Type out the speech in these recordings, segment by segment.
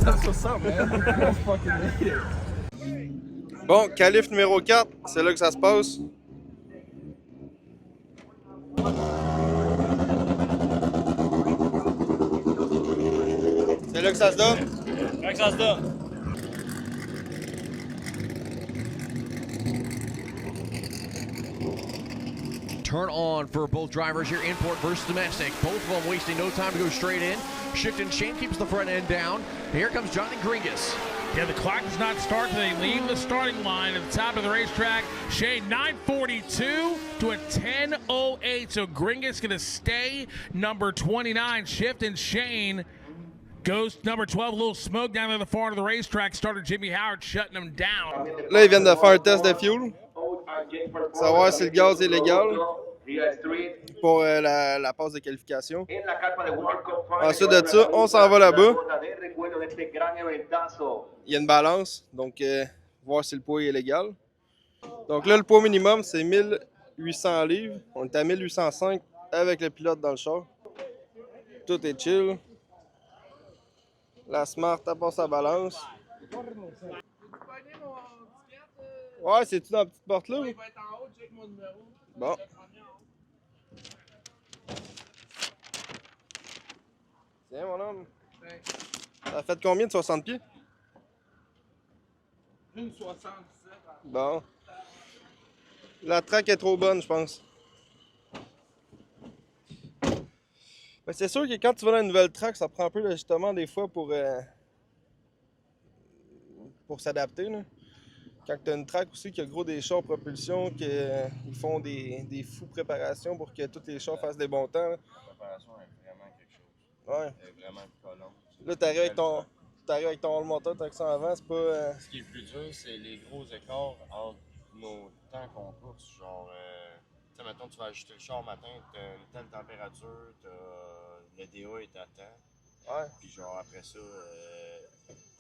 That's what's up, man. I fucking made it. Bon, qualif numéro 4, c'est là que ça se passe. C'est là que ça se donne. C'est là que ça se donne. Turn on for both drivers here, import versus domestic. Both of them wasting no time to go straight in. Shift and Shane keeps the front end down. Here comes Johnny Gringas. Yeah, the clock does not start till they leave the starting line at the top of the racetrack. Shane, 9:42 to a 10:08. So Gringas going to stay number 29. Shift and Shane goes number 12. A little smoke down at the far end of the racetrack. Starter Jimmy Howard shutting them down. Là, ils viennent de faire un test de fuel. Savoir si le gaz est légal pour la passe de qualification. Ensuite de ça, on s'en va là-bas. Il y a une balance, donc voir si le poids est légal. Donc là, le poids minimum, c'est 1800 livres. On est à 1805 avec le pilote dans le char. Tout est chill. La Smart, elle passe sa balance. Ouais, c'est-tu dans la petite porte là? Oui, il va être en haut, check mon numéro. Bon. Tiens, mon homme. Ça a fait combien de 60 pieds? 1,77. Bon. La track est trop bonne, je pense. Mais c'est sûr que quand tu vas dans une nouvelle track, ça prend un peu d'ajustement des fois pour s'adapter, là. Quand tu as une track aussi qui a gros des chars propulsion, qu'ils font des fous préparations pour que tous les chars fassent des bons temps. La préparation est vraiment quelque chose. Ouais. Elle est vraiment collant. Là, t'arrives avec ton moteur, t'as que ça avant, c'est pas. Ce qui est le plus dur, c'est les gros écarts entre nos temps qu'on course. Genre, tu sais, mettons, tu vas ajuster le char matin, t'as une telle température, le DA est à temps. Ouais. Puis, genre, après ça,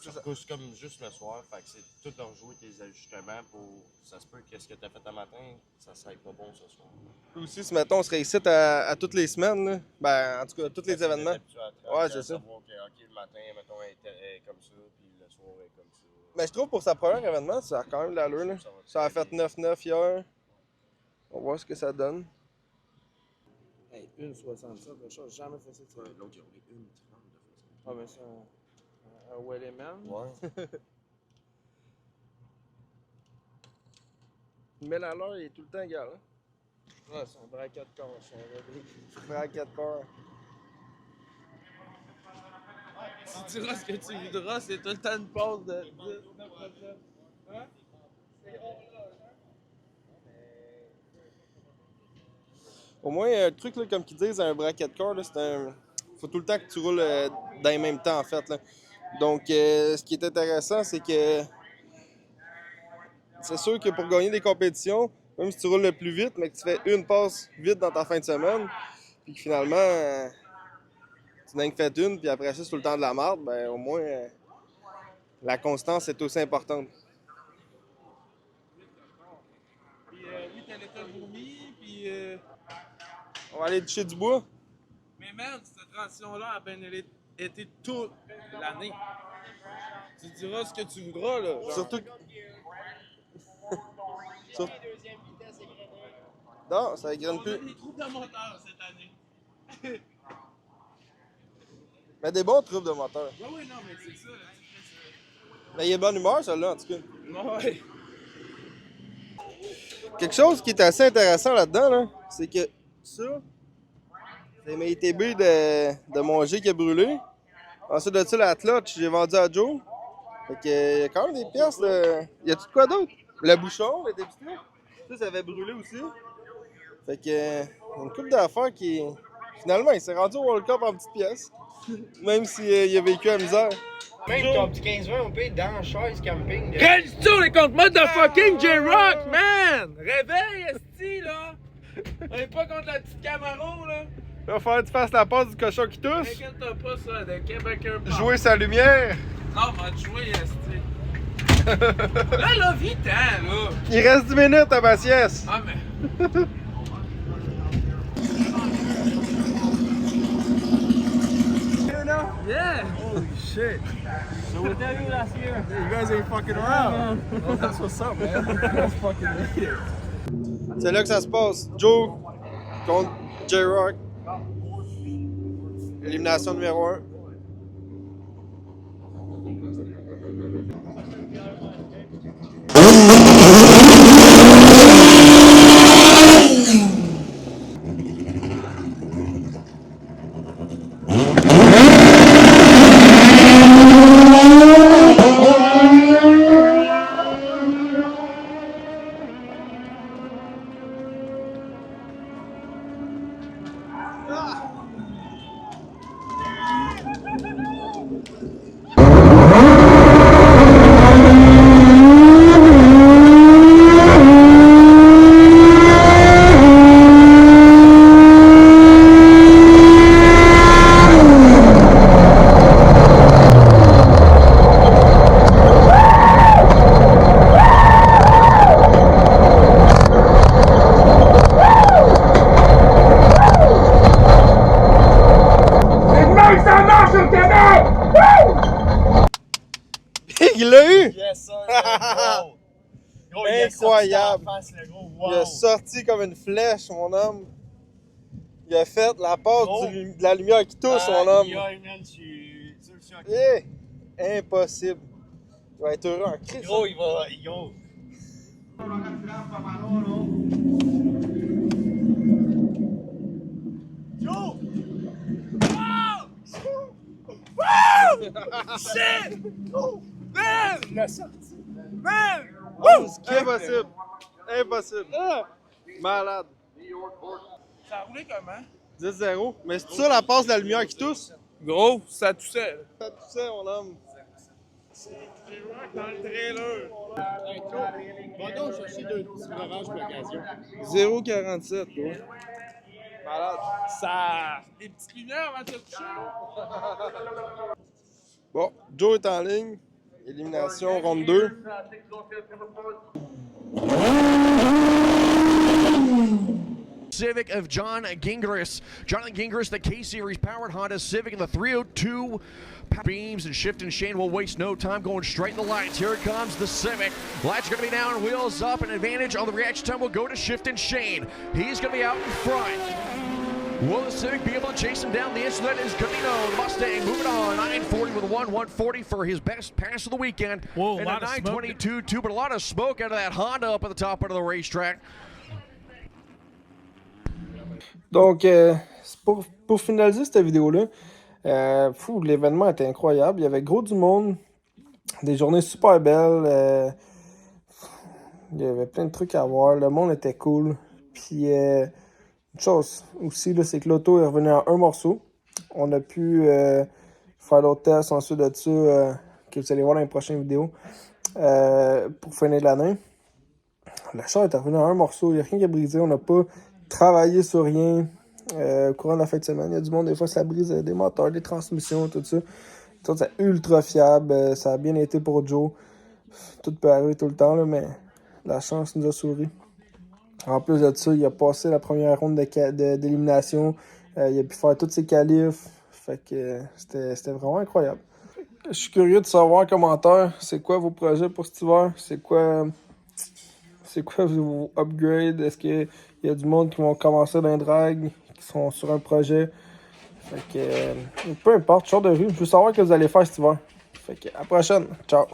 tu repousses comme juste le soir. Fait que c'est tout de rejouer tes ajustements pour. Ça se peut qu'est-ce que t'as fait un matin, ça serait pas bon ce soir. Puis aussi, si mettons, on serait ici à toutes les semaines, là, ben, en tout cas, tous les événements. Ouais, c'est ça. Savoir que, OK, le matin, mettons, elle est comme ça, puis le soir, elle est comme ça. Mais je trouve pour sa première événement, ça a quand même de l'allure, là. Ça a fait 9-9 hier. On va voir ce que ça donne. Hey, 1,67, j'ai jamais fait ça. L'autre, il a roulé 1,30 de façon. Ah, mais c'est un Welleman. Ouais. Mais l'allure, il est tout le temps égal, hein. Ouais, c'est un braquet de corps, c'est un réveil. Braquet de corps. Tu diras ce que tu voudras, c'est tout le temps une pause de 10, 9%. Hein? Au moins, un truc, là, comme qu'ils disent, un braquet de corps, c'est un. Faut tout le temps que tu roules dans le même temps, en fait, là. Donc, ce qui est intéressant, c'est que. C'est sûr que pour gagner des compétitions, même si tu roules le plus vite, mais que tu fais une passe vite dans ta fin de semaine, puis que finalement, tu n'as que fait une, puis après ça, c'est tout le temps de la merde, ben au moins, la constance est aussi importante. Puis oui, t'as l'état vomi, puis. On va aller toucher du bois. Mais man, cette transition-là a bien été toute l'année. Tu diras ce que tu voudras, là. Genre. Surtout. Non, ça égrène On a plus. des troubles de moteur cette année. Mais des bons troubles de moteur. Oui, non, mais c'est ça. Mais il est de bonne humeur, celle-là, en tout cas. Ouais. Quelque chose qui est assez intéressant là-dedans, là, c'est que ça, c'est mes ITB de mon G qui a brûlé. Ensuite de ça, la clutch, j'ai vendu à Joe. Fait que, il y a quand même des pièces. Y a-tu de quoi d'autre? Le bouchon, le dépisté. Ça avait brûlé aussi. Fait que, une couple d'affaires qui. Finalement, il s'est rendu au World Cup en petites pièces. Même s'il a vécu à misère. Même top du 15-20, on paye dans la chaise camping. Réalises-tu les contre motherfucking J-Rock, man! Réveille, esti, là! On est pas contre la petite Camaro, là! Il va falloir que tu fasses la passe du cochon qui tousse. T'inquiète pas, ça, de Québec un peu. Jouer sa lumière. Non, va te jouer, esti. Là, vite, hein, là! Il reste 10 minutes à ma sieste. Ah, mais. Yeah! Holy shit! shit. So what that you last year? You guys ain't fucking around. Oh, that's what's up, man. That's fucking it. C'est là que ça se passe. Joe contre J-Rock. Élimination numéro 1. Il l'a eu! Yes, sir! Wow! Gros, il a sorti dans la Incroyable! face, le gros. Wow! Il a sorti comme une flèche, mon homme. Il a fait la passe Oh. de la lumière qui touche, mon homme. man, je suis Impossible. Il va être heureux en crise. Gros, il va. Gros. Joe! Shit! Man! Il l'a sorti. Man! Impossible. Impossible. Malade. Ça a roulé comment? 10-0. Mais c'est ça la passe de la lumière qui touche? Gros, ça toussait. Ça toussait, mon homme. Dans le trailer. Va donc chercher deux petits breuvages pour l'occasion. 0,47, gros. Malade. Ça. Des petites lumières avant de te toucher. Bon, Joe est en ligne. Élimination, ronde 2. Civic of John Gingras. Jonathan Gingras, the K-Series powered Honda Civic in the 302 beams, and Shift and Shane will waste no time going straight in the lights. Here it comes, the Civic. Lights are going to be down, wheels up, and advantage on the reaction time will go to Shift and Shane. He's going to be out in front. Will the Civic be able to chase him down? The answer to that is going to be no. The Mustang moving on, 940 with a 140 for his best pass of the weekend. Whoa, a and lot a of smoke. 922 too, but a lot of smoke out of that Honda up at the top end of the racetrack. Donc, pour finaliser cette vidéo-là, l'événement était incroyable. Il y avait gros du monde, des journées super belles. Il y avait plein de trucs à voir. Le monde était cool. Puis, une chose aussi, c'est que l'auto est revenue en un morceau. On a pu faire d'autres tests ensuite de ça que vous allez voir dans les prochaines vidéos pour finir l'année. La char est revenue en un morceau. Il n'y a rien qui a brisé. On n'a pas travailler sur rien au courant de la fin de semaine. Il y a du monde, des fois, ça brise des moteurs, des transmissions, tout ça. Tout c'est ultra fiable. Ça a bien été pour Joe. Tout peut arriver tout le temps, là, mais la chance nous a souri. En plus de ça, il a passé la première ronde d'élimination. Il a pu faire tous ses qualifs. Fait que c'était vraiment incroyable. Je suis curieux de savoir en commentaire, c'est quoi vos projets pour cet hiver? C'est quoi vos upgrades? Est-ce qu'il y a du monde qui vont commencer dans un drag, qui sont sur un projet? Fait que peu importe, genre de rue, je veux savoir ce que vous allez faire cet hiver. Fait que à la prochaine, ciao!